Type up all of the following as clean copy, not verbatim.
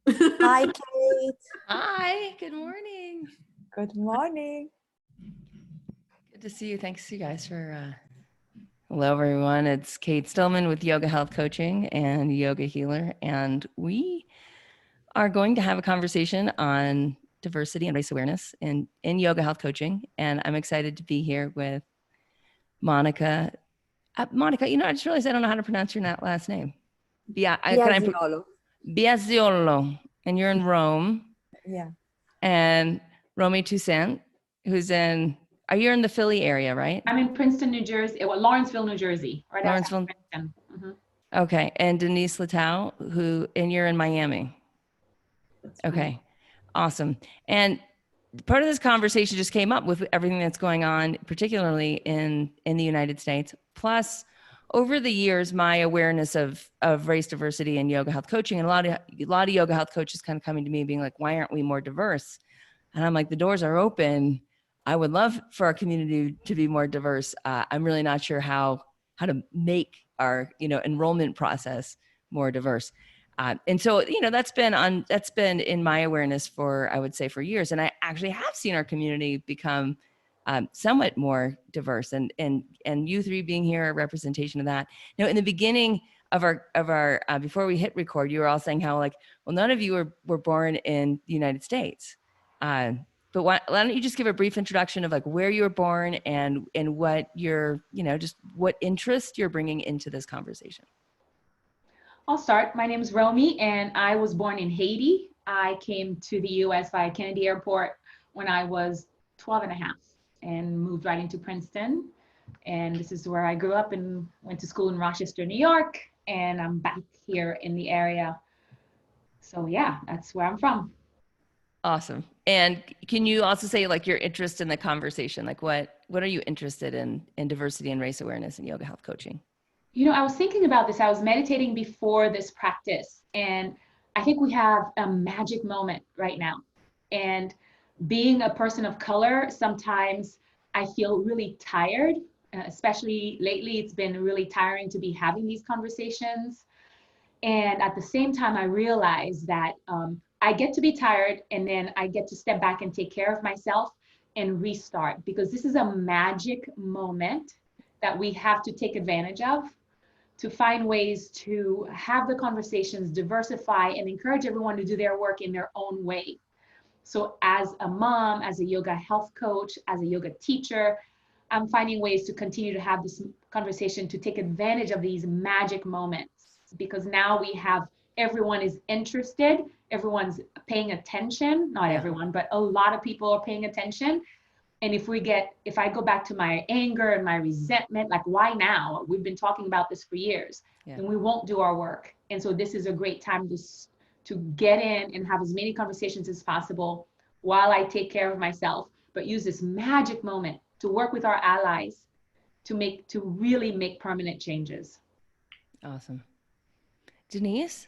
Hi, Kate. Hi, good morning. Good morning. Good to see you. Thanks you guys for hello everyone. It's Kate Stillman with Yoga Health Coaching and Yoga Healer, and we are going to have a conversation on diversity and race awareness in yoga health coaching. And I'm excited to be here with Monica. Monica, I just realized I don't know how to pronounce your last name. Biasiolo. Biasiolo, and you're in Rome. Yeah. And Romy Toussaint, who's are you in the Philly area, right? I'm in Princeton, New Jersey. Well, Lawrenceville, New Jersey. Right Lawrenceville. Princeton. Mm-hmm. Okay. And Denise Latau, and you're in Miami. Okay. Awesome. And part of this conversation just came up with everything that's going on, particularly in the United States. Plus, over the years, my awareness of race diversity and yoga health coaching, and a lot of yoga health coaches kind of coming to me being like, why aren't we more diverse? And I'm like, the doors are open. I would love for our community to be more diverse. I'm really not sure how to make our enrollment process more diverse. And so, that's been in my awareness for, I would say, for years. And I actually have seen our community become somewhat more diverse, and you three being here, a representation of that. In the beginning of our before we hit record, you were all saying how none of you were born in the United States. But why don't you just give a brief introduction of where you were born and what your, just what interest you're bringing into this conversation. I'll start. My name is Romy, and I was born in Haiti. I came to the U.S. via Kennedy Airport when I was 12 and a half and moved right into Princeton. And this is where I grew up and went to school in Rochester, New York. And I'm back here in the area. So yeah, that's where I'm from. Awesome. And can you also say your interest in the conversation? What are you interested in diversity and race awareness and yoga health coaching? I was thinking about this. I was meditating before this practice, and I think we have a magic moment right now. And being a person of color, sometimes I feel really tired, especially lately. It's been really tiring to be having these conversations. And at the same time, I realize that I get to be tired, and then I get to step back and take care of myself and restart, because this is a magic moment that we have to take advantage of, to find ways to have the conversations, diversify, and encourage everyone to do their work in their own way. So as a mom, as a yoga health coach, as a yoga teacher, I'm finding ways to continue to have this conversation, to take advantage of these magic moments, because now we have, everyone is interested, everyone's paying attention, not everyone, but a lot of people are paying attention. And if I go back to my anger and my resentment, why now? We've been talking about this for years, and we won't do our work. And so this is a great time to get in and have as many conversations as possible while I take care of myself, but use this magic moment to work with our allies to really make permanent changes. Awesome. Denise?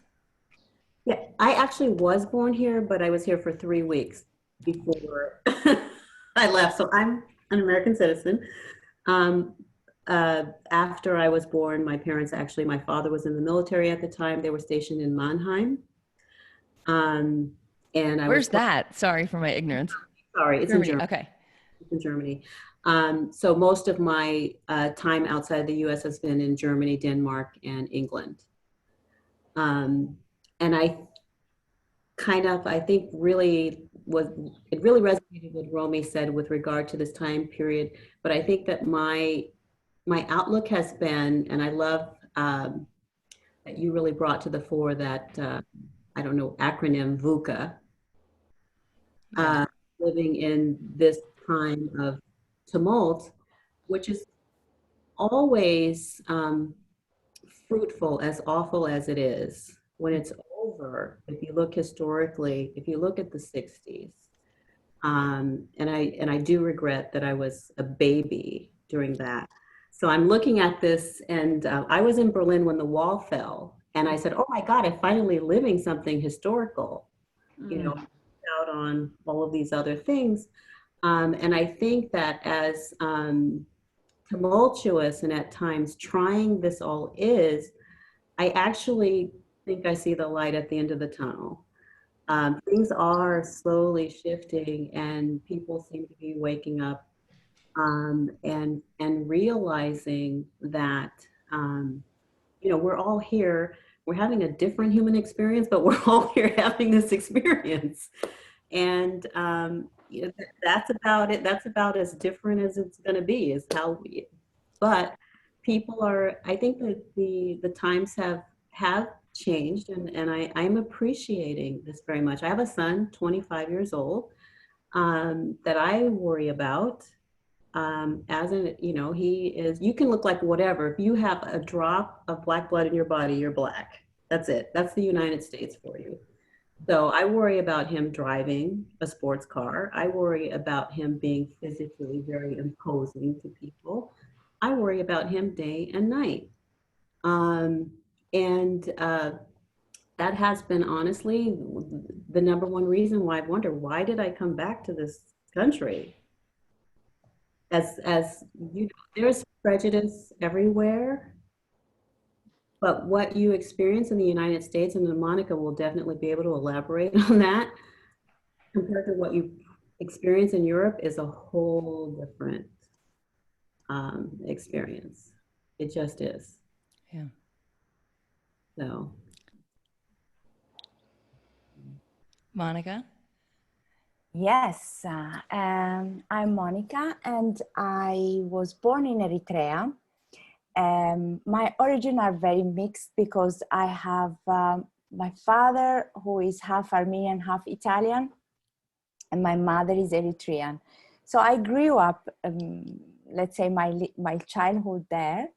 Yeah, I actually was born here, but I was here for 3 weeks before I left. So I'm an American citizen. After I was born, my father was in the military at the time. They were stationed in Mannheim. And where's that? Sorry for my ignorance. Sorry, it's Germany. in Germany. Okay. It's in Germany. So most of my time outside the U.S. has been in Germany, Denmark, and England. And I think really resonated what Romy said with regard to this time period. But I think that my outlook has been, and I love that you really brought to the fore that, acronym VUCA, living in this time of tumult, which is always fruitful, as awful as it is. When it's over, if you look historically, if you look at the 60s, and I do regret that I was a baby during that. So I'm looking at this, and I was in Berlin when the wall fell, and I said, oh my God, I'm finally living something historical, out on all of these other things. And I think that as tumultuous and at times trying this all is, I actually think I see the light at the end of the tunnel. Things are slowly shifting, and people seem to be waking up and realizing that we're all here. We're having a different human experience, but we're all here having this experience, and that's about it. That's about as different as it's going to be. Is how we. But people are. I think that the times have changed, and I'm appreciating this very much. I have a son, 25 years old, that I worry about. As in, he is, you can look like whatever. If you have a drop of black blood in your body, you're black. That's it. That's the United States for you. So I worry about him driving a sports car. I worry about him being physically very imposing to people. I worry about him day and night. And that has been honestly the number one reason why I wonder, why did I come back to this country? As you know, there's prejudice everywhere, but what you experience in the United States, and Monica will definitely be able to elaborate on that, compared to what you experience in Europe, is a whole different experience. It just is. Yeah. So. Monica? Yes, I'm Monica, and I was born in Eritrea. My origins are very mixed because I have my father who is half Armenian, half Italian, and my mother is Eritrean. So I grew up, let's say, my childhood there.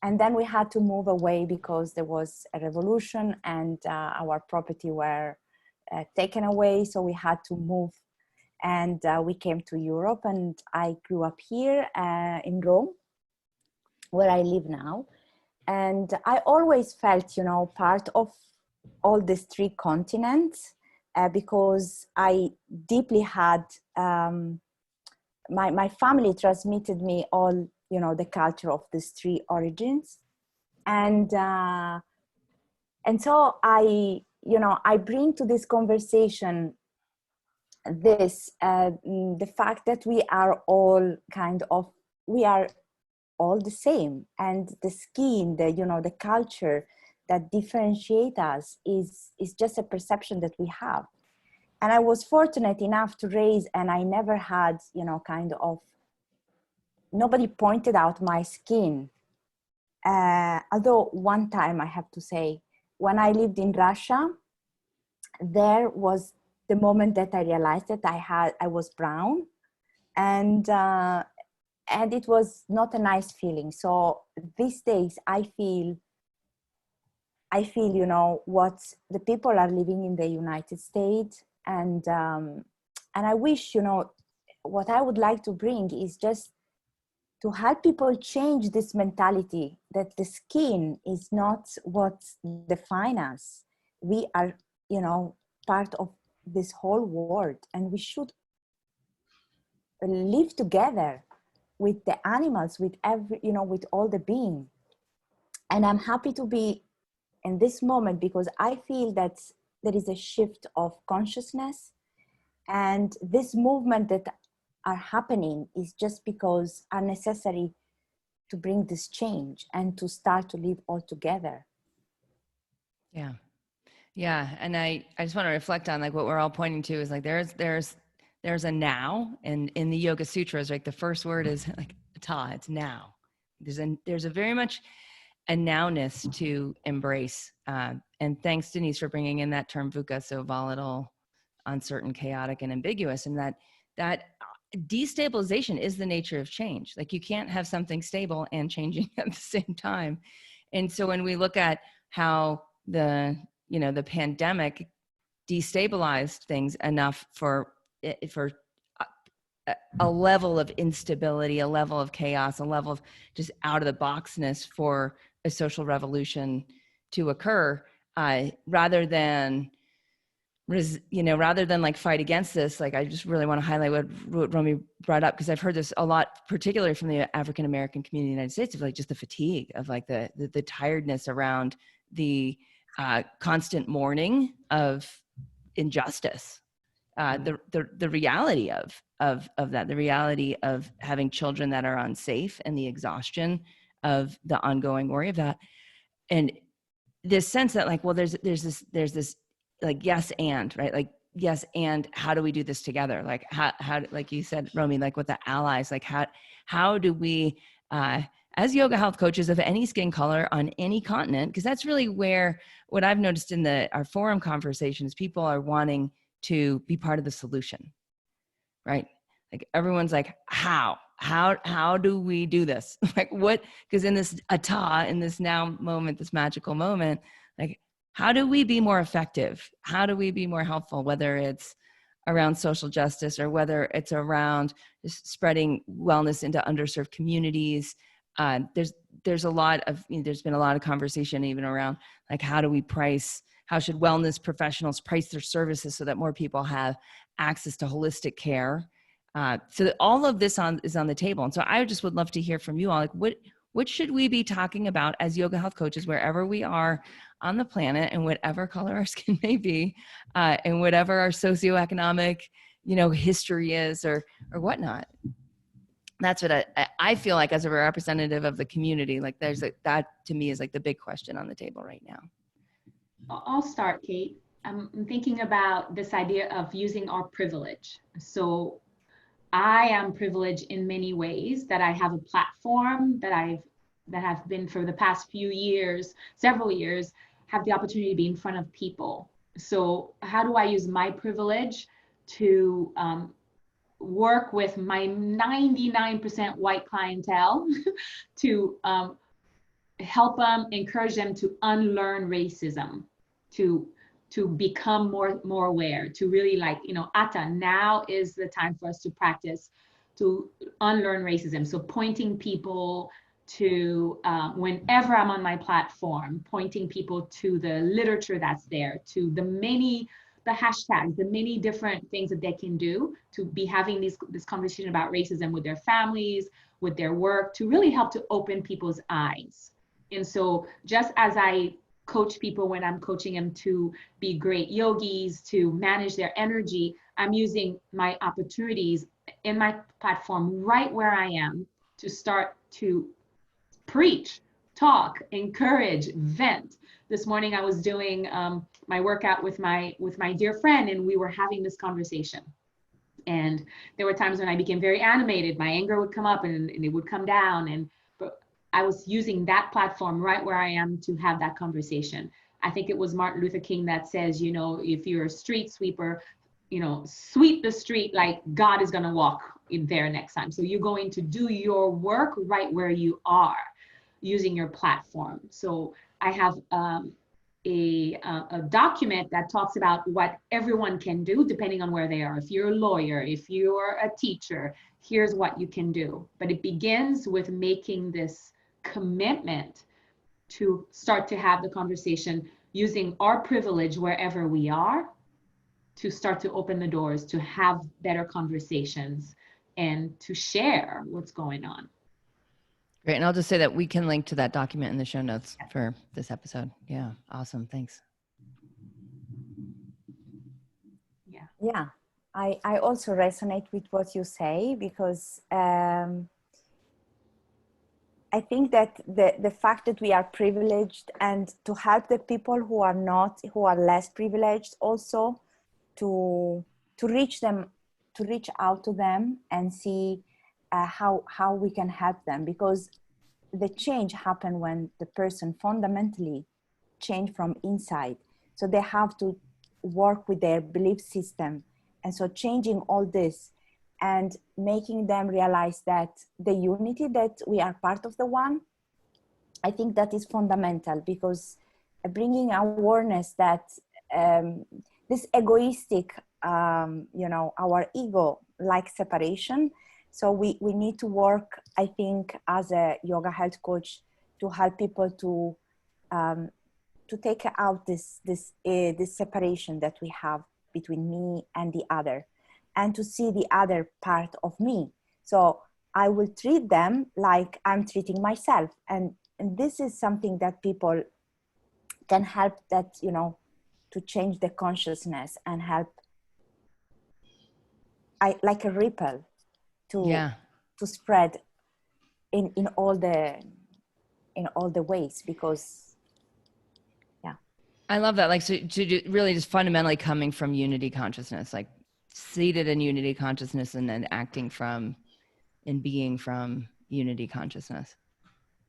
And then we had to move away because there was a revolution and our property were taken away. So we had to move, and we came to Europe, and I grew up here in Rome, where I live now. And I always felt, part of all these three continents because I deeply had, my family transmitted me all, the culture of these three origins. And so I bring to this conversation this, the fact that we are all we are all the same, and the skin, the culture that differentiate us is just a perception that we have. And I was fortunate enough to raise, and I never had, nobody pointed out my skin. Although one time, I have to say, when I lived in Russia, there was the moment that I realized that I was brown, and it was not a nice feeling. So these days I feel, what the people are living in the United States, and I wish, what I would like to bring is just to help people change this mentality that the skin is not what defines us. We are, part of this whole world, and we should live together with the animals, with with all the beings. And I'm happy to be in this moment because I feel that there is a shift of consciousness, and this movement that are happening is just because are necessary to bring this change and to start to live all together. Yeah. Yeah. And I just want to reflect on like what we're all pointing to is like there's a now, and in the Yoga Sutras, like the first word is like ta, it's now. There's a very much a nowness to embrace. And thanks, Denise, for bringing in that term VUCA, so volatile, uncertain, chaotic, and ambiguous. And that destabilization is the nature of change. Like you can't have something stable and changing at the same time. And so when we look at how the pandemic destabilized things enough for a level of instability, a level of chaos, a level of just out of the boxness for a social revolution to occur, rather than like fight against this. Like I just really want to highlight what Romy brought up, because I've heard this a lot, particularly from the African American community in the United States, of like just the fatigue of like the tiredness around the constant mourning of injustice, the reality of that, the reality of having children that are unsafe, and the exhaustion of the ongoing worry of that, and this sense that like, well, there's this like yes and, right, like yes and how do we do this together, like how like you said, Romy, like with the allies, like how do we as yoga health coaches of any skin color on any continent, because that's really where what I've noticed in our forum conversations, people are wanting to be part of the solution, right? Like everyone's like, how do we do this? Like what, because in this in this now moment, this magical moment, like how do we be more effective? How do we be more helpful, whether it's around social justice or whether it's around just spreading wellness into underserved communities? There's a lot of, there's been a lot of conversation even around like, how should wellness professionals price their services so that more people have access to holistic care? So that all of this is on the table. And so I just would love to hear from you all, like what should we be talking about as yoga health coaches, wherever we are on the planet and whatever color our skin may be, and whatever our socioeconomic, history is or whatnot. That's what I feel like as a representative of the community, like that to me is like the big question on the table right now. I'll start, Kate. I'm thinking about this idea of using our privilege. So I am privileged in many ways, that I have a platform that have been for the past several years, have the opportunity to be in front of people. So how do I use my privilege to work with my 99% white clientele to help them, encourage them to unlearn racism, to become more aware, to really Atta, now is the time for us to practice, to unlearn racism. So pointing people to, whenever I'm on my platform, pointing people to the literature that's there, to the hashtags, the many different things that they can do to be having this conversation about racism with their families, with their work, to really help to open people's eyes. And so just as I coach people when I'm coaching them to be great yogis, to manage their energy, I'm using my opportunities in my platform right where I am to start to preach, talk, encourage, vent. This morning I was doing my workout with my dear friend, and we were having this conversation. And there were times when I became very animated, my anger would come up and it would come down, but I was using that platform right where I am to have that conversation. I think it was Martin Luther King that says, if you're a street sweeper, sweep the street like God is going to walk in there next time. So you're going to do your work right where you are using your platform. So I have a document that talks about what everyone can do depending on where they are. If you're a lawyer, if you're a teacher, here's what you can do. But it begins with making this commitment to start to have the conversation using our privilege wherever we are, to start to open the doors, to have better conversations and to share what's going on. Great. And I'll just say that we can link to that document in the show notes for this episode. Yeah. Awesome. Thanks. Yeah. I also resonate with what you say, because I think that the fact that we are privileged, and to help the people who are less privileged, also to reach them, to reach out to them and see how we can help them, because the change happens when the person fundamentally change from inside. So they have to work with their belief system. And so changing all this and making them realize that the unity, that we are part of the one, I think that is fundamental, because bringing awareness that this egoistic, our ego like separation. So we need to work, I think, as a yoga health coach, to help people to take out this separation that we have between me and the other, and to see the other part of me. So I will treat them like I'm treating myself. And this is something that people can help that, to change the consciousness and help, like a ripple to spread in all the ways, because I love that. Like, so really just fundamentally coming from unity consciousness, like seated in unity consciousness, and then acting from and being from unity consciousness.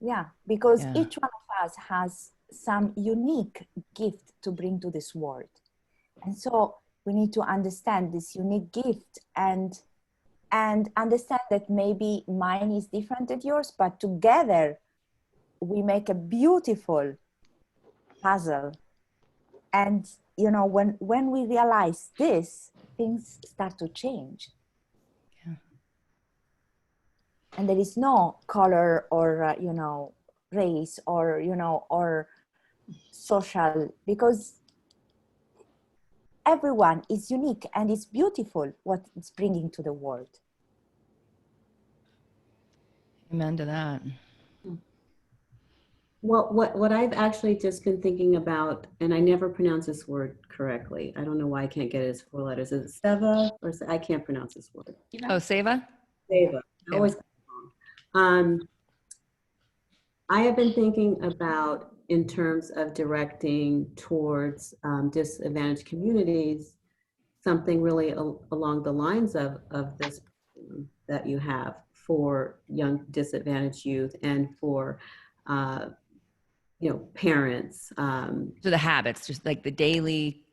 Yeah, because each one of us has some unique gift to bring to this world. And so we need to understand this unique gift and understand that maybe mine is different than yours, but together we make a beautiful puzzle. And, when we realize this, things start to change. Yeah. And there is no color or, race or, or social, because everyone is unique and it's beautiful what it's bringing to the world. Amen to that. Well, what I've actually just been thinking about, and I never pronounce this word correctly. I don't know why I can't get it as 4 letters. Is it Seva or I can't pronounce this word. Oh, Seva? Seva. I always I have been thinking about, in terms of directing towards disadvantaged communities, something really along the lines of this that you have for young disadvantaged youth and for parents. So the habits, just like the daily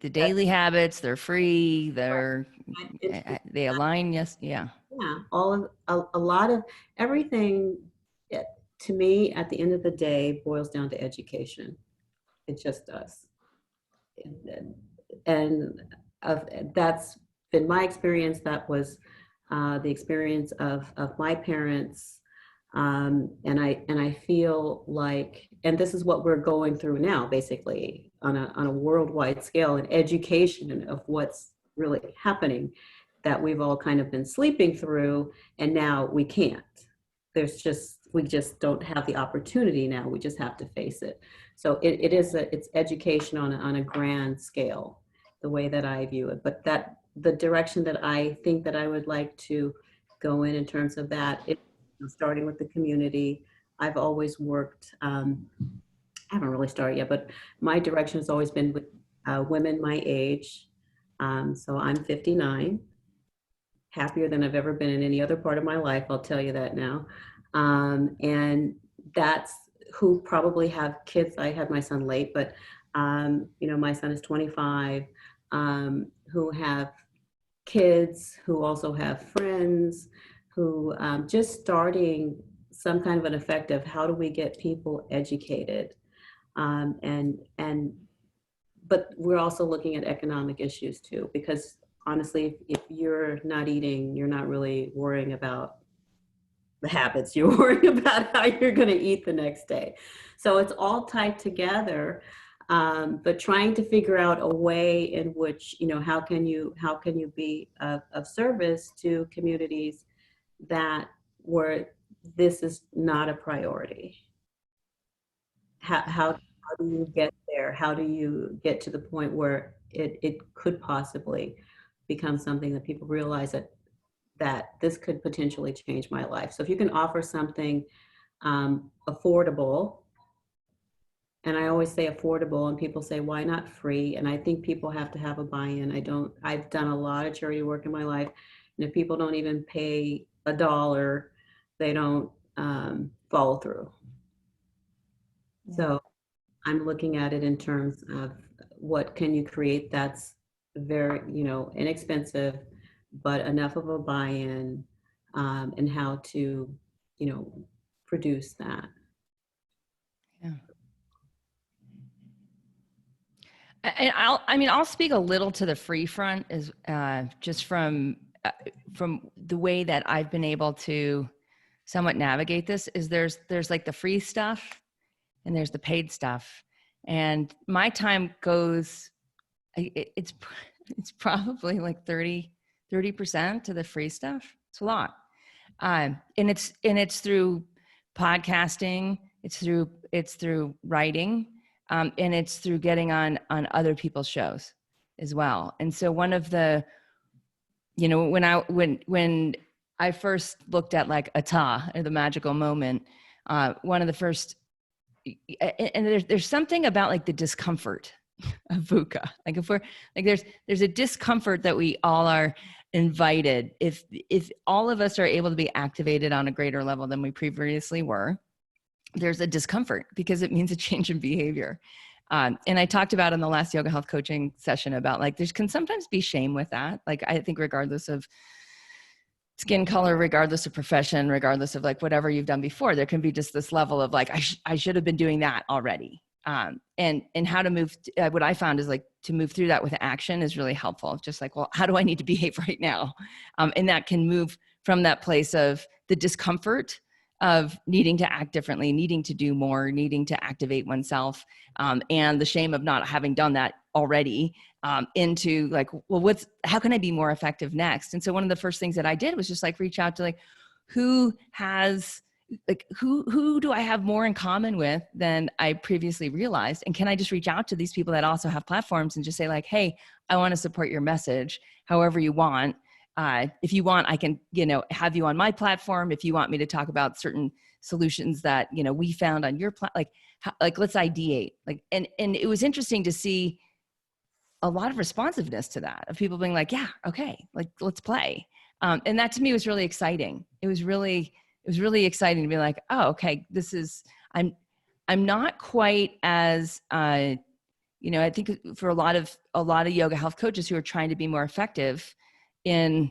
habits, they're free, they align. Yes. Yeah. Yeah. A lot of everything, to me, at the end of the day, boils down to education. It just does. And that's been my experience. That was the experience of my parents. And I feel like, and this is what we're going through now, basically on a worldwide scale, an education of what's really happening, that we've all kind of been sleeping through, and now we can't. We just don't have the opportunity now. We just have to face it. So it's education on a grand scale, the way that I view it. But that the direction that I think that I would like to go in terms of that, starting with the community. I've always worked, I haven't really started yet, but my direction has always been with women my age. So I'm 59, happier than I've ever been in any other part of my life, I'll tell you that now. And that's who probably have kids. I had my son late, but my son is 25, who have kids, who also have friends, who just starting some kind of an effect of how do we get people educated, but we're also looking at economic issues too, because honestly, if you're not eating, you're not really worrying about the habits. You're worrying about how you're going to eat the next day. So it's all tied together. But trying to figure out a way in which, how can you be of service to communities that where this is not a priority. How do you get there? How do you get to the point where it could possibly become something that people realize that this could potentially change my life? So if you can offer something affordable, and I always say affordable, and people say, why not free? And I think people have to have a buy-in. I've done a lot of charity work in my life, and if people don't even pay $1, they don't follow through. Yeah. So I'm looking at it in terms of what can you create that's very, inexpensive, but enough of a buy-in, and how to, produce that. Yeah. And I'll speak a little to the free front, as just from the way that I've been able to somewhat navigate this. Is there's like the free stuff and there's the paid stuff, and my time goes, it's probably like 30% to the free stuff. It's a lot, and it's through podcasting, it's through writing. And it's through getting on other people's shows as well. And so one of the, you know, when I first looked at like Ata, or the magical moment, one of the first, and there's something about like the discomfort of VUCA. Like if we're like, there's a discomfort that we all are invited. If all of us are able to be activated on a greater level than we previously were, there's a discomfort because it means a change in behavior. And I talked about in the last yoga health coaching session about like, can sometimes be shame with that. Like, I think regardless of skin color, regardless of profession, regardless of like whatever you've done before, there can be just this level of like, I should have been doing that already. And how to move, what I found is like to move through that with action is really helpful. Just like, well, how do I need to behave right now? And that can move from that place of the discomfort of needing to act differently, needing to do more, needing to activate oneself, and the shame of not having done that already, into like, well, how can I be more effective next? And so one of the first things that I did was just like reach out to like, who do I have more in common with than I previously realized? And can I just reach out to these people that also have platforms and just say like, hey, I want to support your message however you want. If you want, I can, have you on my platform. If you want me to talk about certain solutions that, we found on your like let's ideate. Like, and it was interesting to see a lot of responsiveness to that, of people being like, yeah, okay, like let's play. And that to me was really exciting. It was really exciting to be like, oh, okay, I'm not quite as, I think for a lot of yoga health coaches who are trying to be more effective in,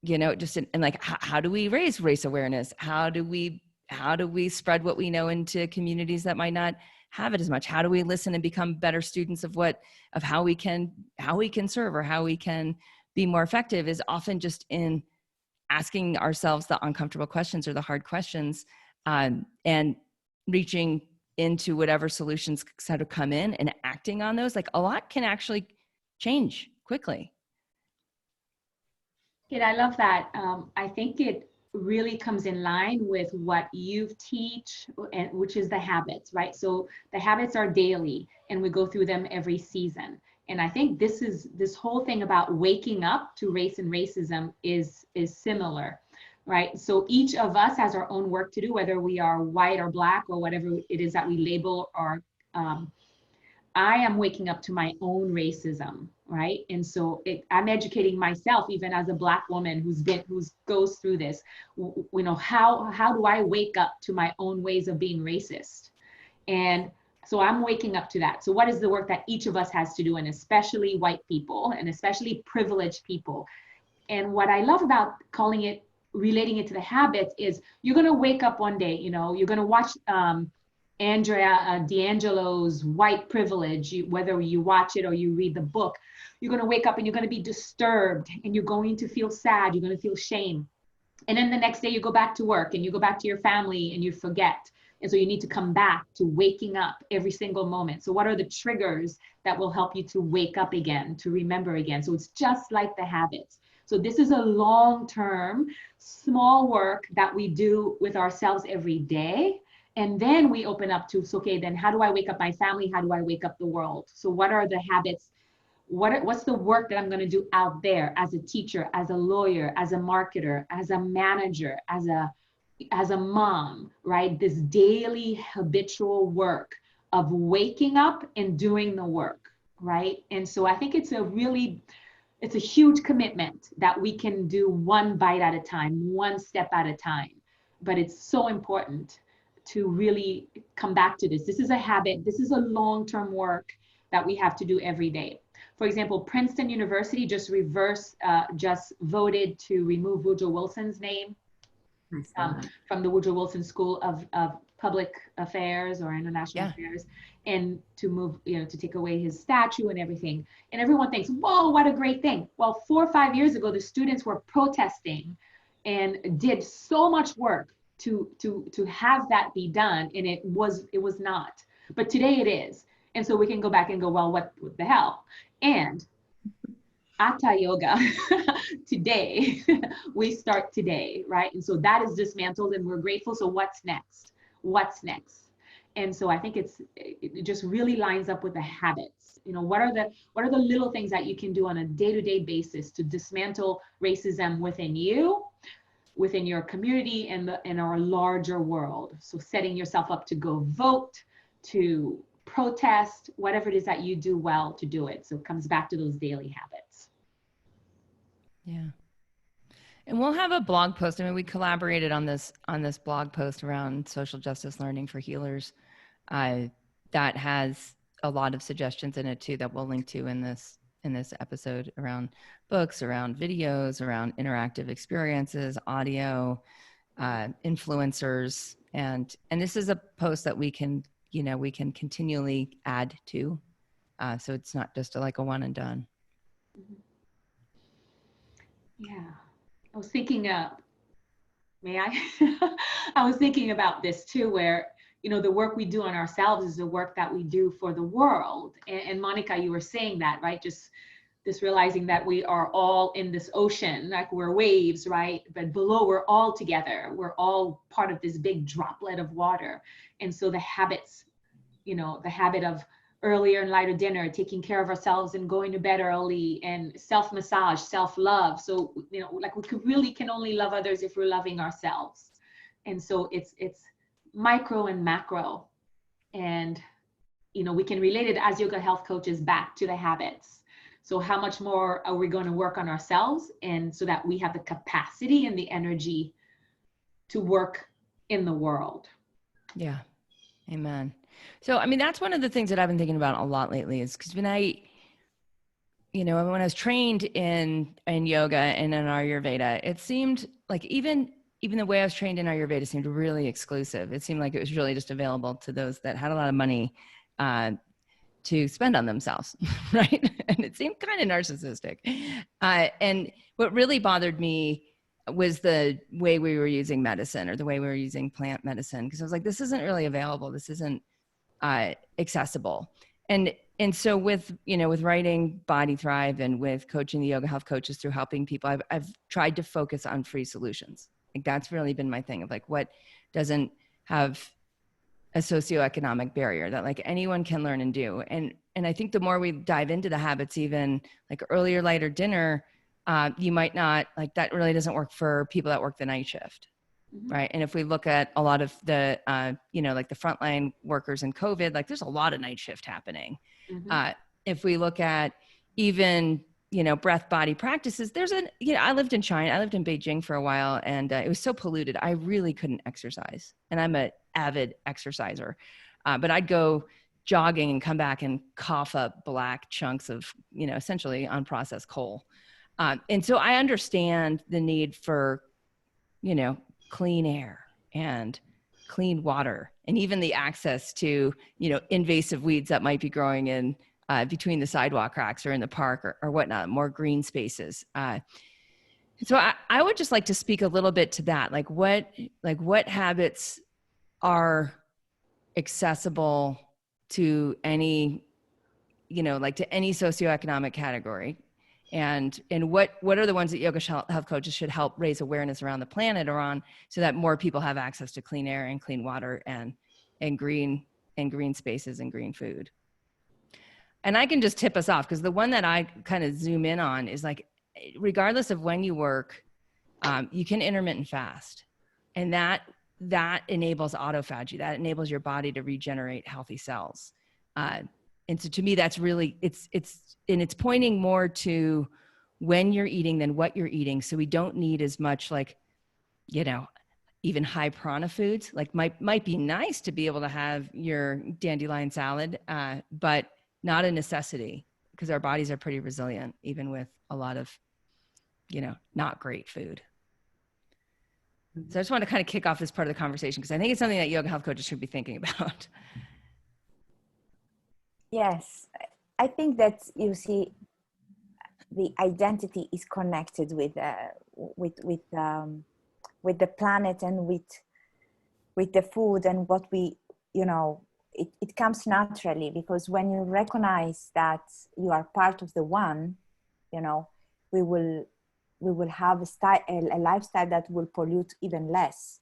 just in like, how do we raise race awareness? How do we spread what we know into communities that might not have it as much? How do we listen and become better students of how we can serve, or how we can be more effective, is often just in asking ourselves the uncomfortable questions or the hard questions, and reaching into whatever solutions sort of come in and acting on those. Like a lot can actually change quickly. Yeah, I love that. I think it really comes in line with what you teach, and which is the habits, right? So the habits are daily, and we go through them every season. And I think this whole thing about waking up to race and racism is similar, right? So each of us has our own work to do, whether we are white or black or whatever it is that we label, or I am waking up to my own racism, right? And so I'm educating myself, even as a Black woman who goes through this. How do I wake up to my own ways of being racist? And so I'm waking up to that. So what is the work that each of us has to do, and especially white people, and especially privileged people? And what I love about relating it to the habits is, you're going to wake up one day, you're going to watch Andrea D'Angelo's White Privilege, whether you watch it or you read the book. You're going to wake up and you're going to be disturbed, and you're going to feel sad, you're going to feel shame. And then the next day you go back to work, and you go back to your family, and you forget. And so you need to come back to waking up every single moment. So what are the triggers that will help you to wake up again, to remember again? So it's just like the habits. So this is a long-term, small work that we do with ourselves every day. And then we open up to, so, okay, then how do I wake up my family? How do I wake up the world? So what are the habits? What's the work that I'm going to do out there as a teacher, as a lawyer, as a marketer, as a manager, as a mom, right? This daily habitual work of waking up and doing the work, right? And so I think it's a huge commitment that we can do one bite at a time, one step at a time. But it's so important to really come back to this. This is a habit. This is a long-term work that we have to do every day. For example, Princeton University just voted to remove Woodrow Wilson's name from the Woodrow Wilson School of Public Affairs or International Affairs, and to move, to take away his statue and everything. And everyone thinks, whoa, what a great thing. Well, 4 or 5 years ago, the students were protesting and did so much work to have that be done, and it was not. But today it is. And so we can go back and go, well, what the hell? And Hatha Yoga today, we start today, right? And so that is dismantled, and we're grateful. So what's next? What's next? And so I think it just really lines up with the habits. You know, what are the little things that you can do on a day-to-day basis to dismantle racism within you, within your community, and in our larger world. So setting yourself up to go vote, to protest, whatever it is that you do well to do it. So it comes back to those daily habits. Yeah. And we'll have a blog post. I mean, we collaborated on this blog post around social justice learning for healers. That has a lot of suggestions in it too that we'll link to in this episode, around books, around videos, around interactive experiences, audio, influencers, and this is a post that we can continually add to, so it's not just like a one and done. Yeah. I was thinking, may I? I was thinking about this too, where, you know, the work we do on ourselves is the work that we do for the world. And Monica, you were saying that, right? Just this realizing that we are all in this ocean, like we're waves, right? But below, we're all together. We're all part of this big droplet of water. And so the habits, you know, the habit of earlier and lighter dinner, taking care of ourselves and going to bed early, and self-massage, self-love. So, you know, like we can only love others if we're loving ourselves. And so it's micro and macro. And, you know, we can relate it as yoga health coaches back to the habits. So how much more are we going to work on ourselves, and so that we have the capacity and the energy to work in the world? Yeah. Amen. So, I mean, that's one of the things that I've been thinking about a lot lately, is because when I was trained in yoga and in Ayurveda, it seemed like even the way I was trained in Ayurveda seemed really exclusive. It seemed like it was really just available to those that had a lot of money to spend on themselves, right? And it seemed kind of narcissistic. And what really bothered me was the way we were using medicine, or the way we were using plant medicine, because I was like, this isn't really available. This isn't accessible. And so with writing Body Thrive, and with coaching the yoga health coaches through helping people, I've tried to focus on free solutions. Like that's really been my thing, of like, what doesn't have a socioeconomic barrier that like anyone can learn and do. And I think the more we dive into the habits, even like earlier, lighter dinner, you might not, like, that really doesn't work for people that work the night shift. Right. And if we look at a lot of the, like the frontline workers in COVID, like there's a lot of night shift happening. If we look at even, breath body practices, I lived in China, I lived in Beijing for a while, and it was so polluted. I really couldn't exercise, and I'm an avid exerciser, but I'd go jogging and come back and cough up black chunks of, essentially unprocessed coal. And so I understand the need for, clean air and clean water, and even the access to, invasive weeds that might be growing in between the sidewalk cracks or in the park or whatnot, more green spaces. So I would just like to speak a little bit to that. Like what habits are accessible to any, to any socioeconomic category, and what are the ones that yoga health coaches should help raise awareness around the planet or on, so that more people have access to clean air and clean water and green spaces and green food. And I can just tip us off, because the one that I kind of zoom in on is like, regardless of when you work, you can intermittent fast, and that enables autophagy. That enables your body to regenerate healthy cells. And so to me, that's really, it's pointing more to when you're eating than what you're eating. So we don't need as much, like, even high prana foods. Like might be nice to be able to have your dandelion salad, but not a necessity, because our bodies are pretty resilient, even with a lot of, not great food. So I just want to kind of kick off this part of the conversation, because I think it's something that yoga health coaches should be thinking about. Yes, I think that, you see, the identity is connected with the planet, and with the food, and what we, it comes naturally, because when you recognize that you are part of the one, we will have a lifestyle that will pollute even less,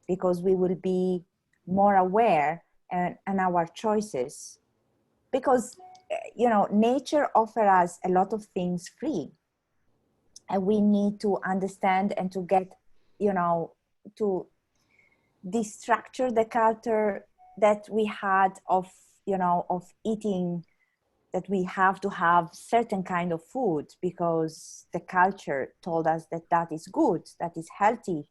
because we will be more aware and our choices, because nature offers us a lot of things free, and we need to understand and to get to destructure the culture that we had of eating, that we have to have certain kind of food because the culture told us that that is good, that is healthy.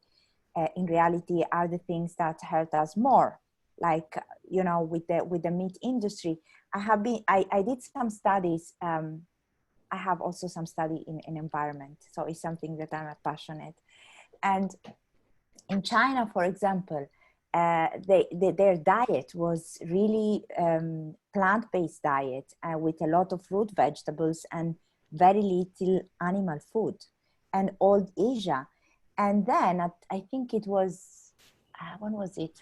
In reality are the things that hurt us more, like with the meat industry. I did some studies. I have also some study in environment, so it's something that I'm passionate. And in China, for example, their diet was really plant-based diet with a lot of fruit, vegetables, and very little animal food. And old Asia. And then I think it was, when was it?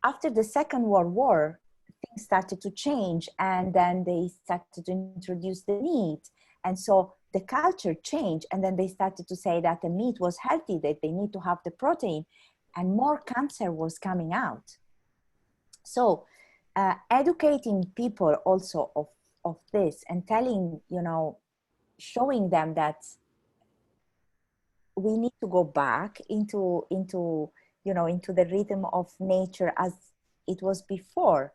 After the Second World War, things started to change, and then they started to introduce the meat. And so the culture changed, and then they started to say that the meat was healthy, that they need to have the protein, and more cancer was coming out. So educating people also of this, and telling, showing them that we need to go back into the rhythm of nature as it was before.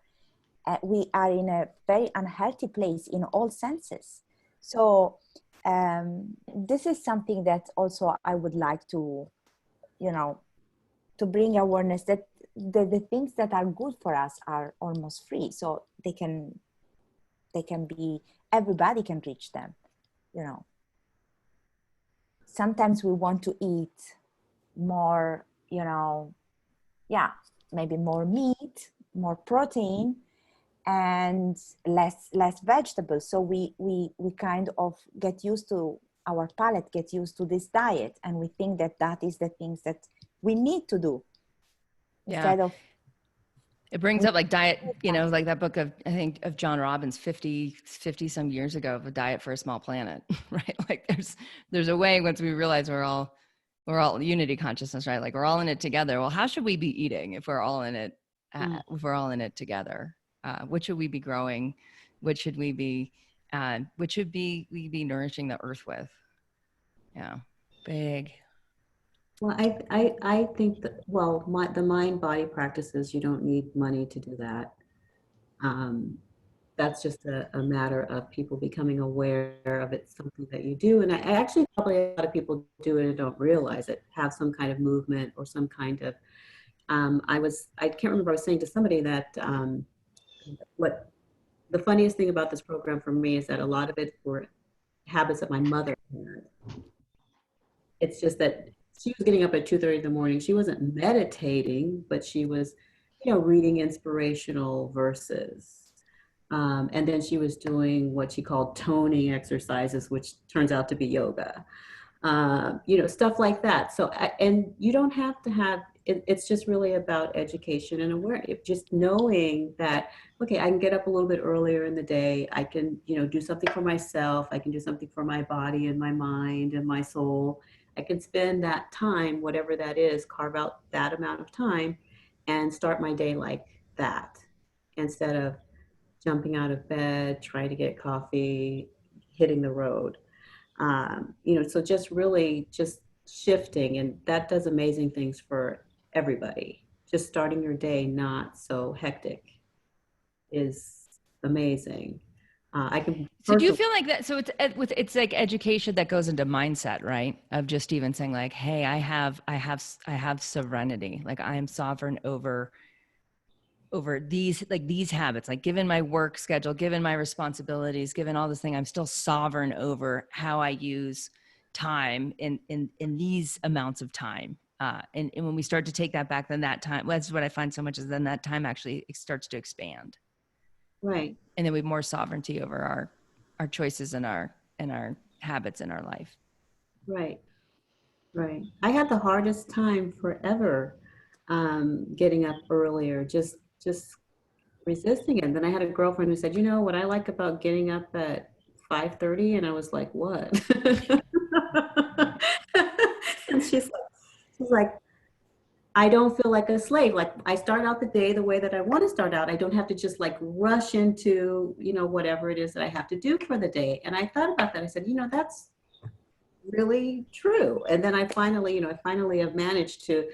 We are in a very unhealthy place in all senses. So this is something that also I would like to, to bring awareness that the things that are good for us are almost free. So they can be, everybody can reach them, Sometimes we want to eat more, maybe more meat, more protein, and less vegetables. So we kind of get used to, our palate gets used to this diet, and we think that is the things that we need to do. Instead of, it brings up like diet, like that book of, I think, of John Robbins 50 some years ago, of A Diet for a Small Planet, right? Like there's a way, once we realize we're all unity consciousness, right? Like we're all in it together. Well, how should we be eating if we're all in it, if we're all in it together? What should we be growing? What should we be nourishing the earth with? Yeah. Big. Well, I think that, the mind body practices, you don't need money to do that. That's just a matter of people becoming aware of it, something that you do. And I actually, probably a lot of people do it and don't realize it, have some kind of movement or some kind of, I can't remember, I was saying to somebody that what the funniest thing about this program for me is that a lot of it were habits that my mother had. It's just that she was getting up at 2:30 in the morning. She wasn't meditating, but she was, reading inspirational verses. And then she was doing what she called toning exercises, which turns out to be yoga. Stuff like that. So, and you don't have to have, it's just really about education and awareness. Just knowing that, okay, I can get up a little bit earlier in the day. I can, do something for myself. I can do something for my body and my mind and my soul. I can spend that time, whatever that is, carve out that amount of time and start my day like that, instead of jumping out of bed, trying to get coffee, hitting the road. So just really just shifting, and that does amazing things for everybody. Just starting your day not so hectic is amazing. So do you feel like that? So it's like education that goes into mindset, right? Of just even saying like, hey, I have sovereignty. Like I am sovereign over these habits, like given my work schedule, given my responsibilities, given all this thing, I'm still sovereign over how I use time in these amounts of time. And when we start to take that back, then that time, that's what I find so much, is then that time actually starts to expand. Right. And then we have more sovereignty over our choices and our habits in our life. Right. Right. I had the hardest time forever getting up earlier, just resisting it. And then I had a girlfriend who said, what I like about getting up at 5:30, and I was like, what? And she's like, I don't feel like a slave. Like I start out the day the way that I want to start out. I don't have to just like rush into, whatever it is that I have to do for the day. And I thought about that. I said, that's really true. And then I finally have managed to,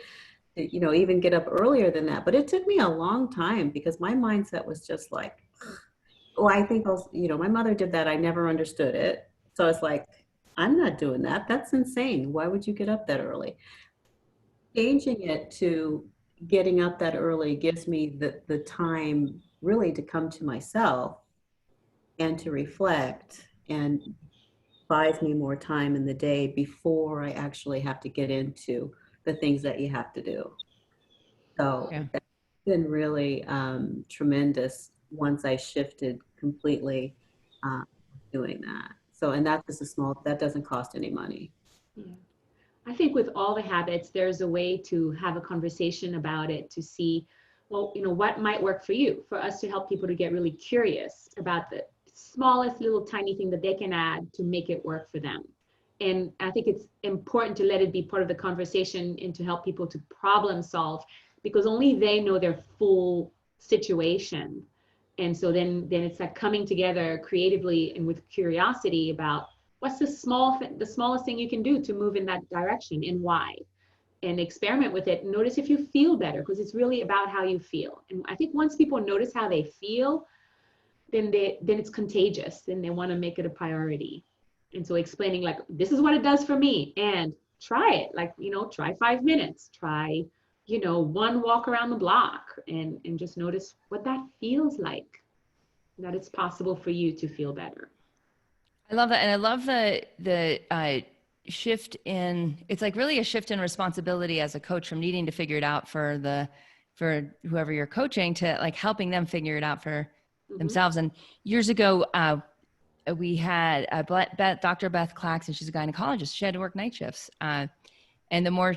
even get up earlier than that. But it took me a long time because my mindset was just like, oh, I think my mother did that. I never understood it. So it's like, I'm not doing that. That's insane. Why would you get up that early? Changing it to getting up that early gives me the time really to come to myself and to reflect, and buys me more time in the day before I actually have to get into the things that you have to do. So Yeah. that's been really tremendous once I shifted completely doing that. So, and that's just that doesn't cost any money. Yeah. I think with all the habits, there's a way to have a conversation about it to see, well, what might work for you, for us to help people to get really curious about the smallest little tiny thing that they can add to make it work for them. And I think it's important to let it be part of the conversation and to help people to problem solve, because only they know their full situation. And so then it's like coming together creatively and with curiosity about what's the smallest thing you can do to move in that direction and why, and experiment with it. Notice if you feel better, because it's really about how you feel. And I think once people notice how they feel, then it's contagious. Then they want to make it a priority. And so explaining like, this is what it does for me, and try it. Like, try 5 minutes, try, one walk around the block, and just notice what that feels like, that it's possible for you to feel better. I love that. And I love the shift in, it's like really a shift in responsibility as a coach from needing to figure it out for whoever you're coaching to like helping them figure it out for themselves. And years ago, we had Dr. Beth Claxton. She's a gynecologist. She had to work night shifts. And the more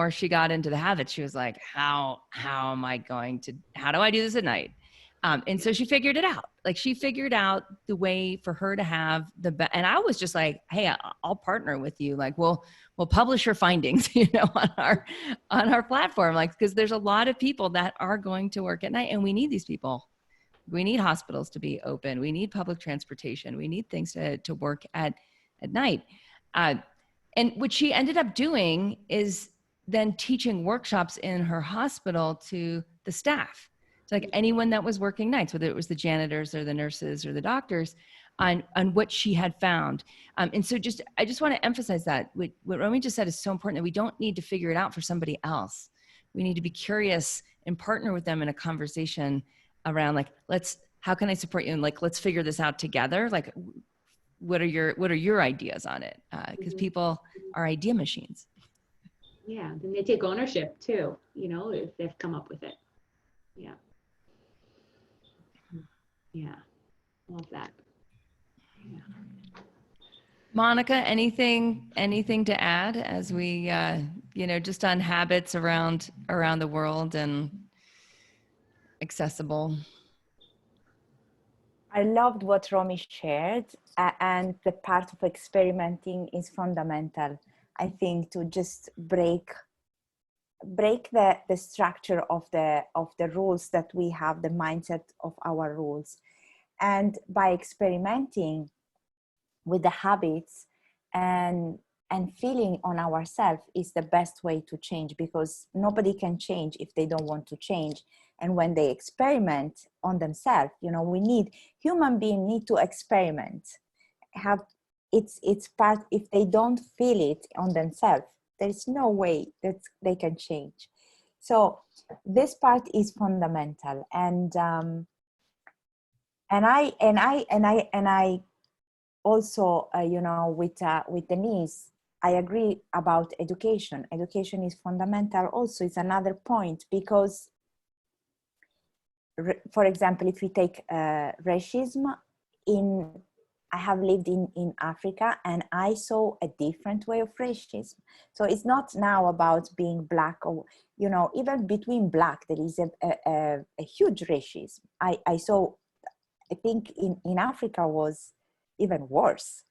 she got into the habit, she was like, how do I do this at night? And so she figured it out. Like she figured out the way for her to have and I was just like, hey, I'll partner with you. Like we'll publish your findings, on our platform. Like, because there's a lot of people that are going to work at night, and we need these people. We need hospitals to be open. We need public transportation. We need things to work at night. And what she ended up doing is then teaching workshops in her hospital to the staff. So like anyone that was working nights, whether it was the janitors or the nurses or the doctors, on what she had found. And so I just want to emphasize that what Romy just said is so important, that we don't need to figure it out for somebody else. We need to be curious and partner with them in a conversation around like, how can I support you? And like, let's figure this out together. Like, what are your ideas on it? Because people are idea machines. Yeah, then they take ownership too, if they've come up with it. Yeah. Yeah, love that. Yeah. Monica, anything to add as we, just on habits around the world and accessible? I loved what Romy shared, and the part of experimenting is fundamental, I think, to just break the structure of the rules that we have, the mindset of our rules. And by experimenting with the habits and feeling on ourselves is the best way to change, because nobody can change if they don't want to change. And when they experiment on themselves, human beings need to experiment. It's part, if they don't feel it on themselves, there's no way that they can change. So this part is fundamental. And I also, with Denise, I agree about education. Education is fundamental. Also, it's another point, because, for example, if we take racism, I have lived in Africa, and I saw a different way of racism. So it's not now about being Black, or, even between Black, there is a huge racism. I saw, I think in Africa was even worse.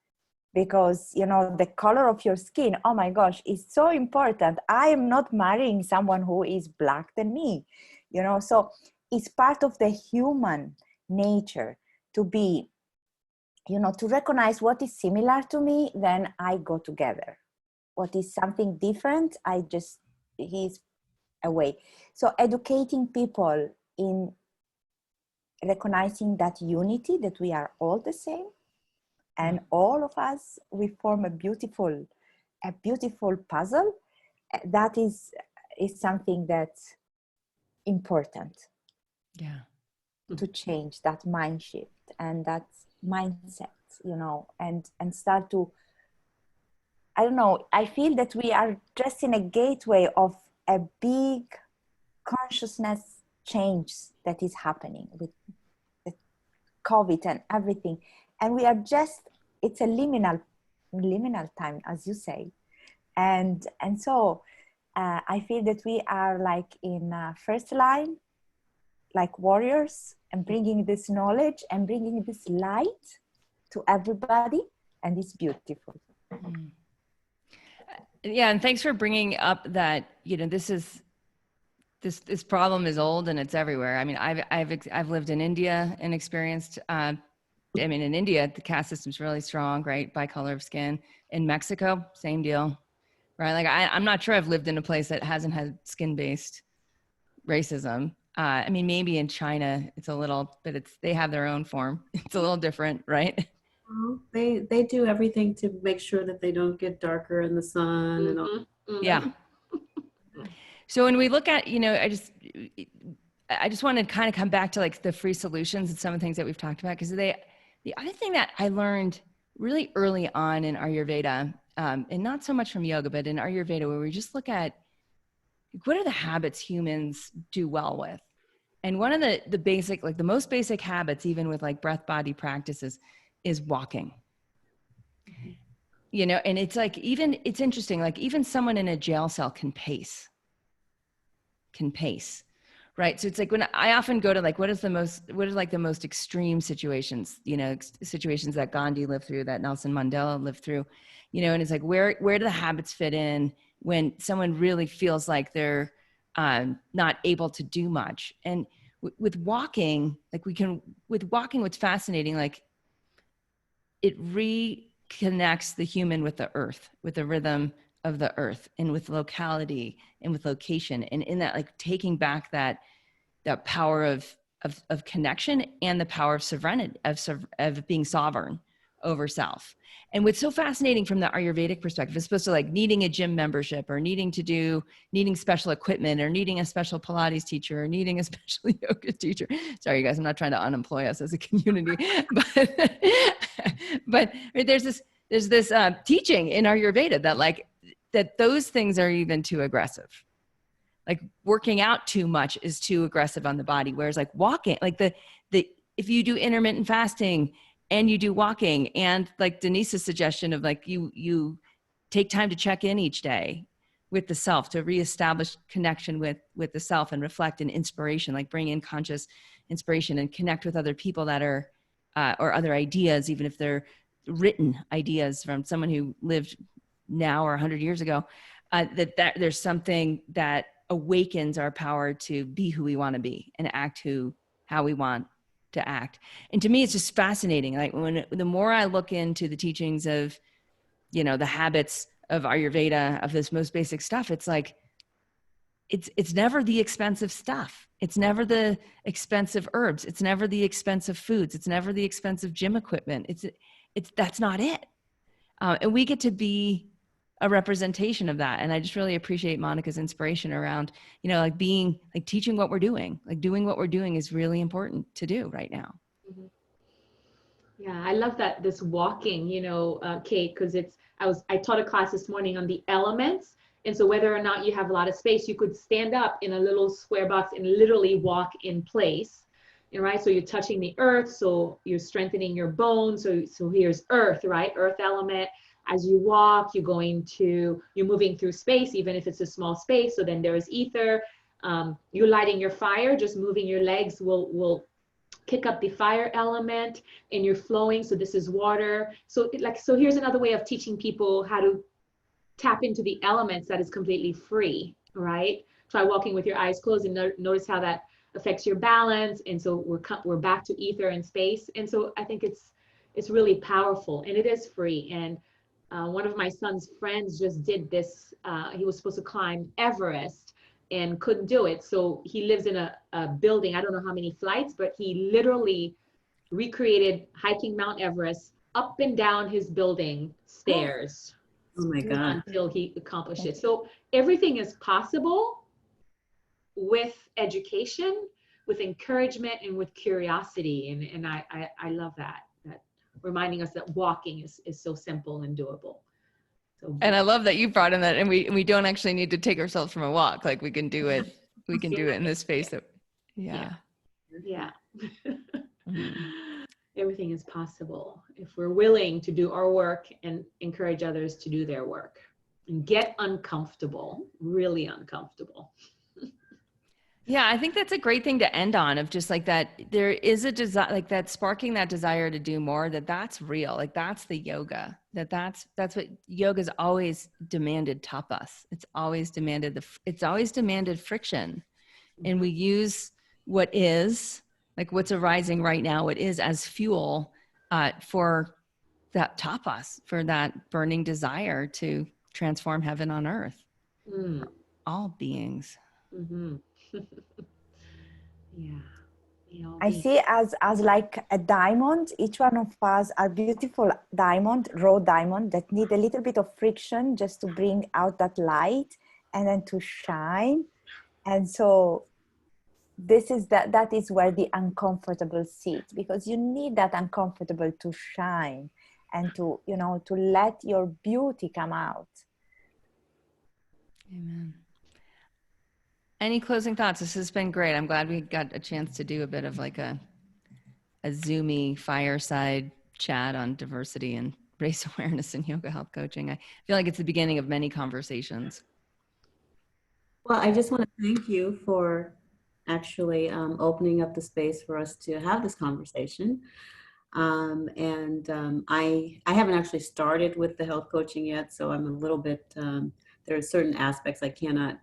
because, you know, the color of your skin, oh my gosh, is so important. I am not marrying someone who is black than me, you know, so it's part of the human nature to be, you know, to recognize what is similar to me, then I go together. What is something different, he's away. So educating people in recognizing that unity, that we are all the same, and all of us, we form a beautiful puzzle. That is something that's important. Yeah. To change that mind shift and that mindset, you know, and start to, I don't know, I feel that we are just in a gateway of a big consciousness change that is happening with the COVID and everything. And we are just, it's a liminal time, as you say. And so I feel that we are like in first line, like warriors, and bringing this knowledge and bringing this light to everybody. And it's beautiful. Mm. Yeah. And thanks for bringing up that, you know, this problem is old and it's everywhere. I mean, I've lived in India and experienced, I mean, in India, the caste system's really strong, right? By color of skin. In Mexico, same deal, right? Like I'm not sure I've lived in a place that hasn't had skin-based racism. I mean, maybe in China it's a little, but they have their own form. It's a little different, right? Well, they do everything to make sure that they don't get darker in the sun and all. Mm-hmm. Yeah. So when we look at, you know, I just want to kind of come back to like the free solutions and some of the things that we've talked about, because the other thing that I learned really early on in Ayurveda, and not so much from yoga, but in Ayurveda, where we just look at what are the habits humans do well with. And one of the basic, like the most basic habits, even with like breath body practices, is walking. You know, and it's like, it's interesting, like even someone in a jail cell can pace, right? So it's like when I often go to like, what are like the most extreme situations, you know, situations that Gandhi lived through, that Nelson Mandela lived through, you know, and it's like, where do the habits fit in when someone really feels like they're not able to do much? And with walking, what's fascinating, like it reconnects the human with the earth, with the rhythm of the earth, and with locality and with location. And in that, like taking back that power of connection and the power of sovereignty, of being sovereign over self. And what's so fascinating from the Ayurvedic perspective, as opposed to like needing a gym membership or needing special equipment or needing a special Pilates teacher or needing a special yoga teacher. Sorry, you guys, I'm not trying to unemploy us as a community, but there's this teaching in Ayurveda that those things are even too aggressive. Like working out too much is too aggressive on the body. Whereas like walking, like if you do intermittent fasting and you do walking, and like Denise's suggestion of like, you take time to check in each day with the self, to reestablish connection with the self and reflect and inspiration, like bring in conscious inspiration and connect with other people that are, or other ideas, even if they're written ideas from someone who lived now or 100 years ago, that there's something that awakens our power to be who we want to be and act how we want to act. And to me, it's just fascinating. Like the more I look into the teachings of, you know, the habits of Ayurveda, of this most basic stuff, it's like, it's never the expensive stuff. It's never the expensive herbs. It's never the expensive foods. It's never the expensive gym equipment. That's not it. And we get to be a representation of that. And I just really appreciate Monica's inspiration around, you know, like teaching what we're doing, like doing what we're doing is really important to do right now. Mm-hmm. Yeah, I love that, this walking, you know, Kate, because I taught a class this morning on the elements. And so whether or not you have a lot of space, you could stand up in a little square box and literally walk in place. Right? So you're touching the earth, so you're strengthening your bones. So here's earth, right? Earth element. As you walk, you're moving through space, even if it's a small space. So then there is ether. You're lighting your fire, just moving your legs will kick up the fire element and you're flowing. So this is water. So so here's another way of teaching people how to tap into the elements that is completely free, right? Try walking with your eyes closed and notice how that affects your balance. And so we're back to ether and space. And so I think it's really powerful, and it is free. And one of my son's friends just did this. He was supposed to climb Everest and couldn't do it. So he lives in a building, I don't know how many flights, but he literally recreated hiking Mount Everest up and down his building stairs. Oh my God. Until he accomplished it. So everything is possible with education, with encouragement, and with curiosity. And I love that reminding us that walking is so simple and doable. So, And I love that you brought in that, and we don't actually need to take ourselves from a walk. Like we can do it. We can do it in this space. Yeah. Everything is possible if we're willing to do our work and encourage others to do their work and get uncomfortable, really uncomfortable. Yeah, I think that's a great thing to end on, of just like that there is a desire, like that sparking that desire to do more, that's real. Like that's the yoga, that's what yoga's always demanded tapas. It's always demanded friction. And we use what is, like what's arising right now, what is, as fuel for that tapas, for that burning desire to transform heaven on earth. All beings. Mm-hmm. Yeah. I see as like a diamond. Each one of us are beautiful diamond, raw diamond, that need a little bit of friction just to bring out that light and then to shine. And so that is where the uncomfortable sits, because you need that uncomfortable to shine and to let your beauty come out. Amen. Any closing thoughts? This has been great. I'm glad we got a chance to do a bit of like a Zoomy fireside chat on diversity and race awareness and yoga health coaching. I feel like it's the beginning of many conversations. Well, I just want to thank you for actually opening up the space for us to have this conversation. I haven't actually started with the health coaching yet, so I'm a little bit, there are certain aspects I cannot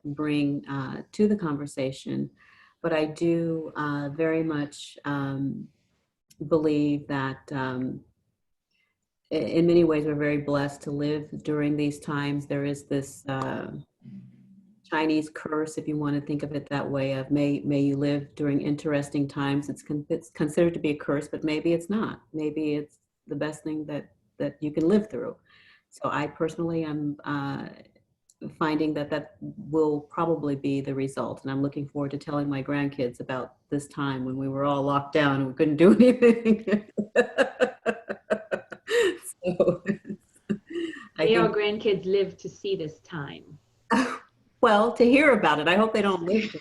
bring to the conversation, but I do very much believe that in many ways we're very blessed to live during these times. There is this Chinese curse, if you want to think of it that way, of may you live during interesting times. It's considered to be a curse, but maybe it's not. Maybe it's the best thing that you can live through. So I personally am finding that will probably be the result. And I'm looking forward to telling my grandkids about this time when we were all locked down and we couldn't do anything. So, May our grandkids live to see this time. Well, to hear about it. I hope they don't live to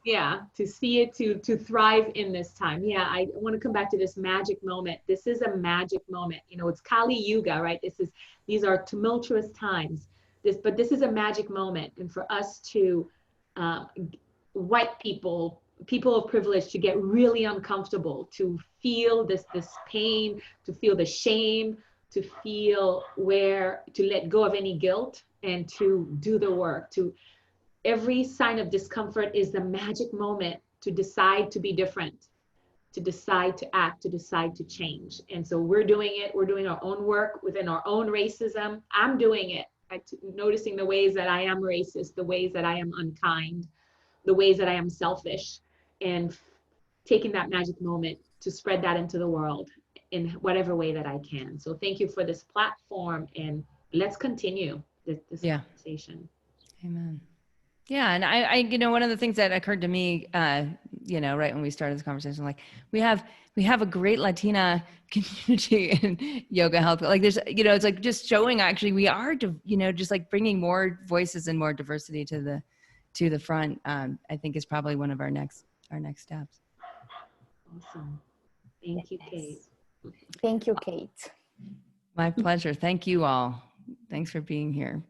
Yeah, to see it, to thrive in this time. Yeah, I want to come back to this magic moment. This is a magic moment. It's Kali Yuga, right? These are tumultuous times. But this is a magic moment. And for us to, white people of privilege, to get really uncomfortable, to feel this pain, to feel the shame, to feel to let go of any guilt and to do the work. Every sign of discomfort is the magic moment to decide to be different, to decide to act, to decide to change. And so we're doing it. We're doing our own work within our own racism. I'm doing it, noticing the ways that I am racist, the ways that I am unkind, the ways that I am selfish, and taking that magic moment to spread that into the world in whatever way that I can. So thank you for this platform, and let's continue this conversation. Amen. Yeah. And I one of the things that occurred to me, right when we started this conversation, like we have a great Latina community in yoga health. Like there's, it's like just showing actually we are, just like bringing more voices and more diversity to the front. I think is probably one of our next steps. Awesome. Thank you, Kate. Thank you, Kate. My pleasure. Thank you all. Thanks for being here.